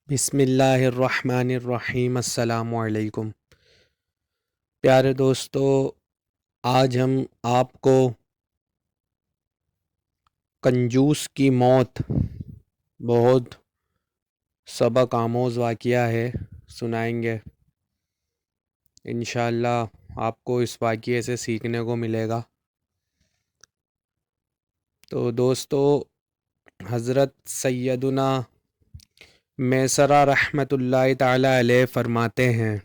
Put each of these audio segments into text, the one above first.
بسم اللہ الرحمن الرحیم۔ السلام علیکم پیارے دوستو، آج ہم آپ کو کنجوس کی موت بہت سبق آموز واقعہ ہے سنائیں گے۔ انشاءاللہ آپ کو اس واقعے سے سیکھنے کو ملے گا۔ تو دوستو، حضرت سیدنا میسرہ رحمۃ اللہ تعالی علیہ فرماتے ہیں،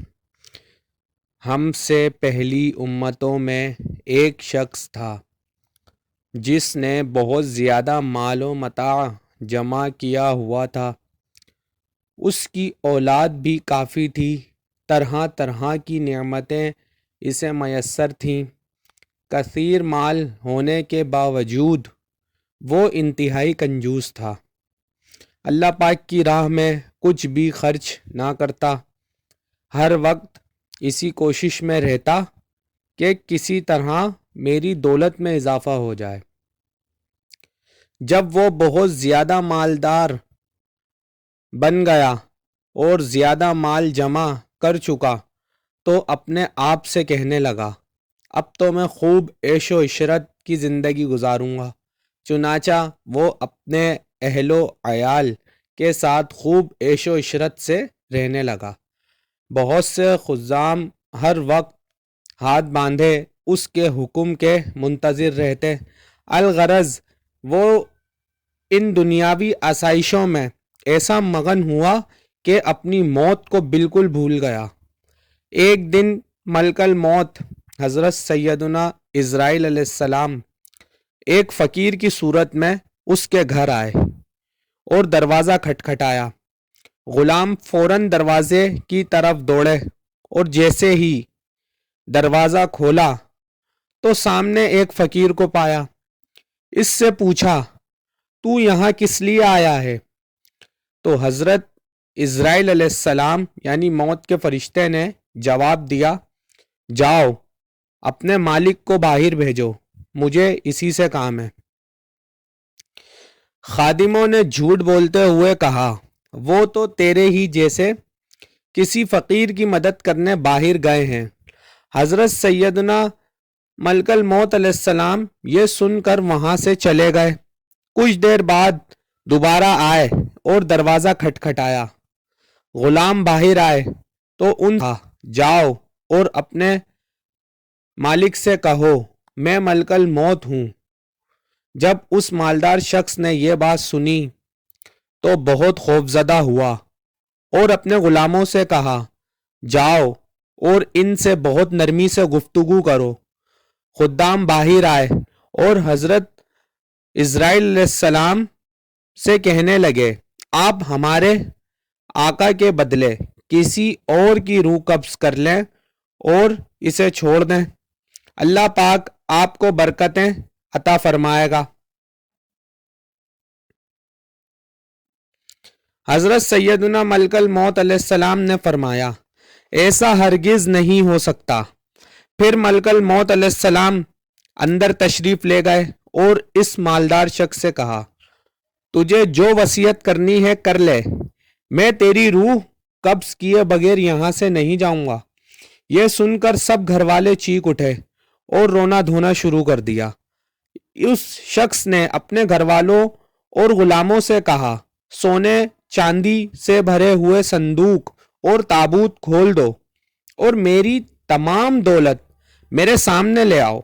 ہم سے پہلی امتوں میں ایک شخص تھا جس نے بہت زیادہ مال و متاع جمع کیا ہوا تھا۔ اس کی اولاد بھی کافی تھی، طرح طرح کی نعمتیں اسے میسر تھیں۔ کثیر مال ہونے کے باوجود وہ انتہائی کنجوس تھا، اللہ پاک کی راہ میں کچھ بھی خرچ نہ کرتا، ہر وقت اسی کوشش میں رہتا کہ کسی طرح میری دولت میں اضافہ ہو جائے۔ جب وہ بہت زیادہ مالدار بن گیا اور زیادہ مال جمع کر چکا تو اپنے آپ سے کہنے لگا، اب تو میں خوب عیش و عشرت کی زندگی گزاروں گا۔ چنانچہ وہ اپنے اہل و عیال کے ساتھ خوب عیش و عشرت سے رہنے لگا۔ بہت سے خزام ہر وقت ہاتھ باندھے اس کے حکم کے منتظر رہتے، الغرض وہ ان دنیاوی آسائشوں میں ایسا مگن ہوا کہ اپنی موت کو بالکل بھول گیا۔ ایک دن ملک الموت حضرت سیدنا عزرائیل علیہ السلام ایک فقیر کی صورت میں اس کے گھر آئے اور دروازہ کھٹکھٹایا۔ غلام فوراً دروازے کی طرف دوڑے اور جیسے ہی دروازہ کھولا تو سامنے ایک فقیر کو پایا۔ اس سے پوچھا، تو یہاں کس لیے آیا ہے؟ تو حضرت عزرائیل علیہ السلام یعنی موت کے فرشتے نے جواب دیا، جاؤ اپنے مالک کو باہر بھیجو، مجھے اسی سے کام ہے۔ خادموں نے جھوٹ بولتے ہوئے کہا، وہ تو تیرے ہی جیسے کسی فقیر کی مدد کرنے باہر گئے ہیں۔ حضرت سیدنا ملک الموت علیہ السلام یہ سن کر وہاں سے چلے گئے۔ کچھ دیر بعد دوبارہ آئے اور دروازہ کھٹکھٹایا۔ غلام باہر آئے تو کہا، جاؤ اور اپنے مالک سے کہو میں ملک الموت ہوں۔ جب اس مالدار شخص نے یہ بات سنی تو بہت خوفزدہ ہوا اور اپنے غلاموں سے کہا، جاؤ اور ان سے بہت نرمی سے گفتگو کرو۔ خدام باہر آئے اور حضرت عزرائیل علیہ السلام سے کہنے لگے، آپ ہمارے آقا کے بدلے کسی اور کی روح قبض کر لیں اور اسے چھوڑ دیں، اللہ پاک آپ کو برکتیں عطا فرمائے گا۔ حضرت سیدنا ملک الموت علیہ السلام نے فرمایا، ایسا ہرگز نہیں ہو سکتا۔ پھر ملک الموت علیہ السلام اندر تشریف لے گئے اور اس مالدار شخص سے کہا، تجھے جو وصیت کرنی ہے کر لے، میں تیری روح قبض کیے بغیر یہاں سے نہیں جاؤں گا۔ یہ سن کر سب گھر والے چیخ اٹھے اور رونا دھونا شروع کر دیا۔ اس شخص نے اپنے گھر والوں اور غلاموں سے کہا، سونے چاندی سے بھرے ہوئے صندوق اور تابوت کھول دو اور میری تمام دولت میرے سامنے لے آؤ۔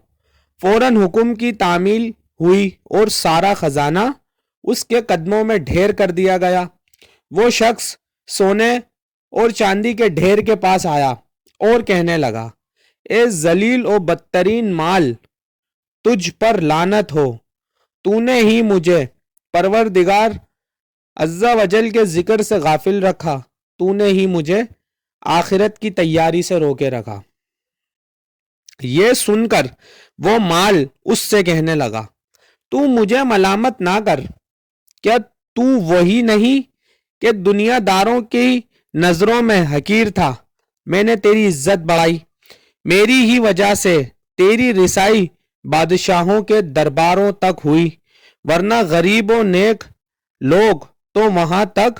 فوراً حکم کی تعمیل ہوئی اور سارا خزانہ اس کے قدموں میں ڈھیر کر دیا گیا۔ وہ شخص سونے اور چاندی کے ڈھیر کے پاس آیا اور کہنے لگا، اے ذلیل و بدترین مال، تجھ پر لعنت ہو، تو نے ہی مجھے پروردگار عز و جل کے ذکر سے غافل رکھا، تو نے ہی مجھے آخرت کی تیاری سے روکے رکھا۔ یہ سن کر وہ مال اس سے کہنے لگا، تو مجھے ملامت نہ کر، کیا تو وہی نہیں کہ دنیا داروں کی نظروں میں حقیر تھا؟ میں نے تیری عزت بڑھائی، میری ہی وجہ سے تیری رسائی بادشاہوں کے درباروں تک ہوئی، ورنہ غریب و نیک لوگ تو وہاں تک